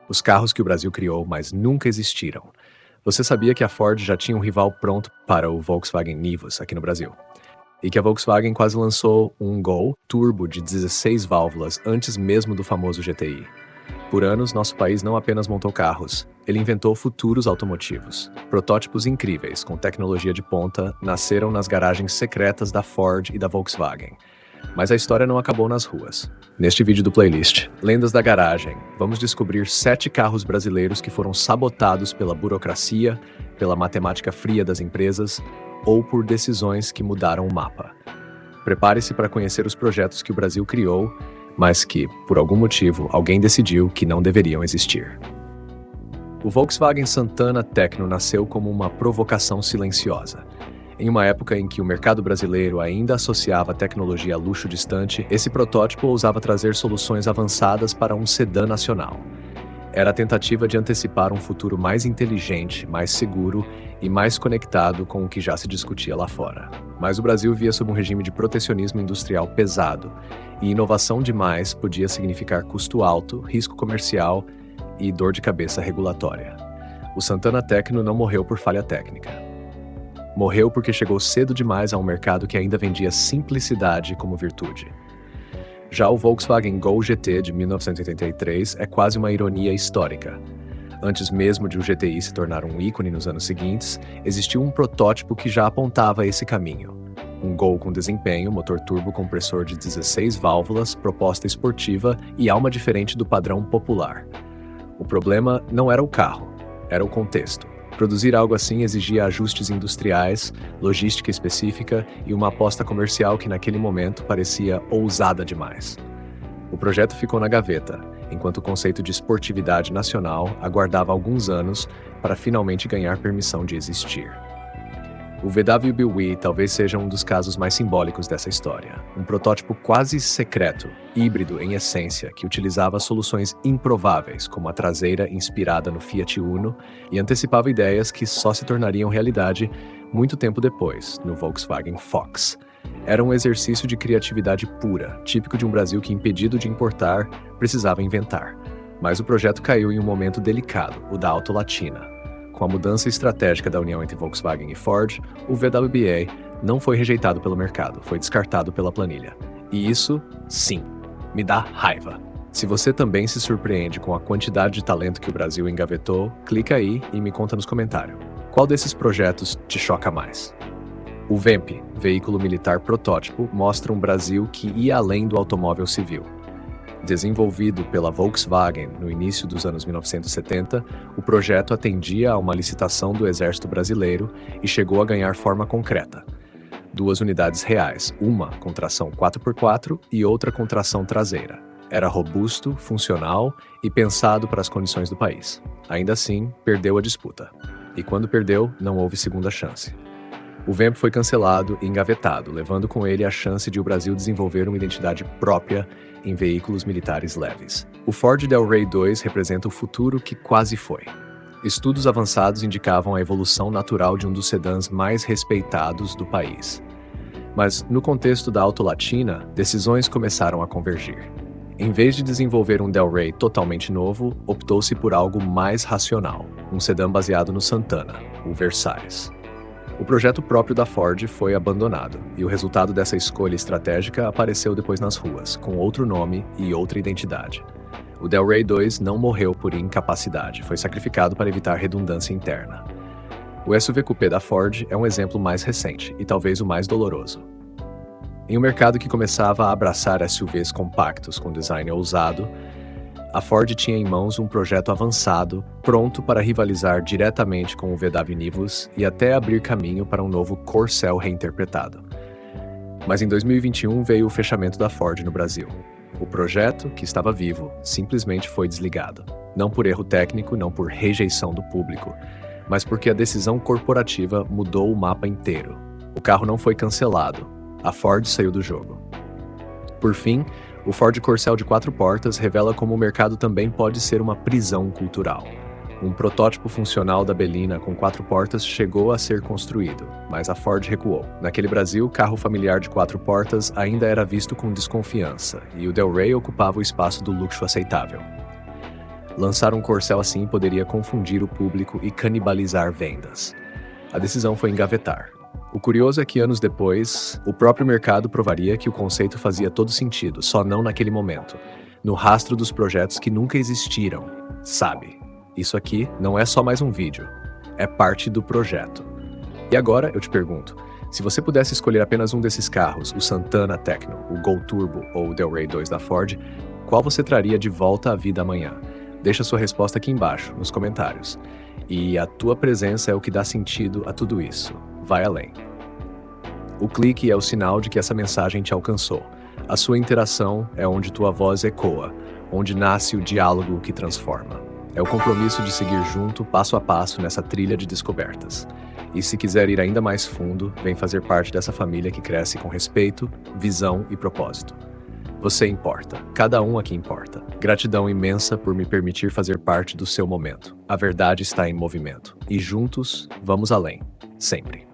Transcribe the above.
Os carros que o Brasil criou, mas nunca existiram. Você sabia que a Ford já tinha um rival pronto para o Volkswagen Nivus aqui no Brasil? E que a Volkswagen quase lançou um Gol turbo de 16 válvulas antes mesmo do famoso GTI. Por anos, nosso país não apenas montou carros, ele inventou futuros automotivos. Protótipos incríveis, com tecnologia de ponta, nasceram nas garagens secretas da Ford e da Volkswagen. Mas a história não acabou nas ruas. Neste vídeo do playlist, Lendas da Garagem, vamos descobrir 7 carros brasileiros que foram sabotados pela burocracia, pela matemática fria das empresas ou por decisões que mudaram o mapa. Prepare-se para conhecer os projetos que o Brasil criou, mas que, por algum motivo, alguém decidiu que não deveriam existir. O Volkswagen Santana Tecno nasceu como uma provocação silenciosa. Em uma época em que o mercado brasileiro ainda associava tecnologia a luxo distante, esse protótipo ousava trazer soluções avançadas para um sedã nacional. Era a tentativa de antecipar um futuro mais inteligente, mais seguro e mais conectado com o que já se discutia lá fora. Mas o Brasil via sob um regime de protecionismo industrial pesado, e inovação demais podia significar custo alto, risco comercial e dor de cabeça regulatória. O Santana Tecno não morreu por falha técnica. Morreu porque chegou cedo demais a um mercado que ainda vendia simplicidade como virtude. Já o Volkswagen Gol GT de 1983 é quase uma ironia histórica. Antes mesmo de o GTI se tornar um ícone nos anos seguintes, existiu um protótipo que já apontava esse caminho. Um Gol com desempenho, motor turbo compressor de 16 válvulas, proposta esportiva e alma diferente do padrão popular. O problema não era o carro, era o contexto. Produzir algo assim exigia ajustes industriais, logística específica e uma aposta comercial que naquele momento parecia ousada demais. O projeto ficou na gaveta, enquanto o conceito de esportividade nacional aguardava alguns anos para finalmente ganhar permissão de existir. O VW Bewee talvez seja um dos casos mais simbólicos dessa história. Um protótipo quase secreto, híbrido em essência, que utilizava soluções improváveis, como a traseira inspirada no Fiat Uno, e antecipava ideias que só se tornariam realidade muito tempo depois, no Volkswagen Fox. Era um exercício de criatividade pura, típico de um Brasil que, impedido de importar, precisava inventar. Mas o projeto caiu em um momento delicado, o da Auto Latina. Com a mudança estratégica da união entre Volkswagen e Ford, o VWBA não foi rejeitado pelo mercado, foi descartado pela planilha. E isso, sim, me dá raiva. Se você também se surpreende com a quantidade de talento que o Brasil engavetou, clica aí e me conta nos comentários. Qual desses projetos te choca mais? O VEMP, Veículo Militar Protótipo, mostra um Brasil que ia além do automóvel civil. Desenvolvido pela Volkswagen no início dos anos 1970, o projeto atendia a uma licitação do Exército Brasileiro e chegou a ganhar forma concreta. 2 unidades reais, uma com tração 4x4 e outra com tração traseira. Era robusto, funcional e pensado para as condições do país. Ainda assim, perdeu a disputa. E quando perdeu, não houve segunda chance. O VEMP foi cancelado e engavetado, levando com ele a chance de o Brasil desenvolver uma identidade própria em veículos militares leves. O Ford Del Rey 2 representa o futuro que quase foi. Estudos avançados indicavam a evolução natural de um dos sedãs mais respeitados do país. Mas, no contexto da Auto Latina, decisões começaram a convergir. Em vez de desenvolver um Del Rey totalmente novo, optou-se por algo mais racional, um sedã baseado no Santana, o Versalhes. O projeto próprio da Ford foi abandonado, e o resultado dessa escolha estratégica apareceu depois nas ruas, com outro nome e outra identidade. O Del Rey 2 não morreu por incapacidade, foi sacrificado para evitar redundância interna. O SUV Coupé da Ford é um exemplo mais recente, e talvez o mais doloroso. Em um mercado que começava a abraçar SUVs compactos com design ousado, a Ford tinha em mãos um projeto avançado, pronto para rivalizar diretamente com o VW Nivus e até abrir caminho para um novo Corcel reinterpretado. Mas em 2021 veio o fechamento da Ford no Brasil. O projeto, que estava vivo, simplesmente foi desligado. Não por erro técnico, não por rejeição do público, mas porque a decisão corporativa mudou o mapa inteiro. O carro não foi cancelado, a Ford saiu do jogo. Por fim, o Ford Corcel de 4 portas revela como o mercado também pode ser uma prisão cultural. Um protótipo funcional da Belina com 4 portas chegou a ser construído, mas a Ford recuou. Naquele Brasil, carro familiar de 4 portas ainda era visto com desconfiança, e o Del Rey ocupava o espaço do luxo aceitável. Lançar um corcel assim poderia confundir o público e canibalizar vendas. A decisão foi engavetar. O curioso é que anos depois, o próprio mercado provaria que o conceito fazia todo sentido, só não naquele momento. No rastro dos projetos que nunca existiram. Sabe, isso aqui não é só mais um vídeo, é parte do projeto. E agora eu te pergunto, se você pudesse escolher apenas um desses carros, o Santana Tecno, o Gol Turbo ou o Del Rey 2 da Ford, qual você traria de volta à vida amanhã? Deixa sua resposta aqui embaixo, nos comentários. E a tua presença é o que dá sentido a tudo isso. Vai além. O clique é o sinal de que essa mensagem te alcançou. A sua interação é onde tua voz ecoa, onde nasce o diálogo que transforma. É o compromisso de seguir junto, passo a passo, nessa trilha de descobertas. E se quiser ir ainda mais fundo, vem fazer parte dessa família que cresce com respeito, visão e propósito. Você importa. Cada um aqui importa. Gratidão imensa por me permitir fazer parte do seu momento. A verdade está em movimento. E juntos, vamos além. Sempre.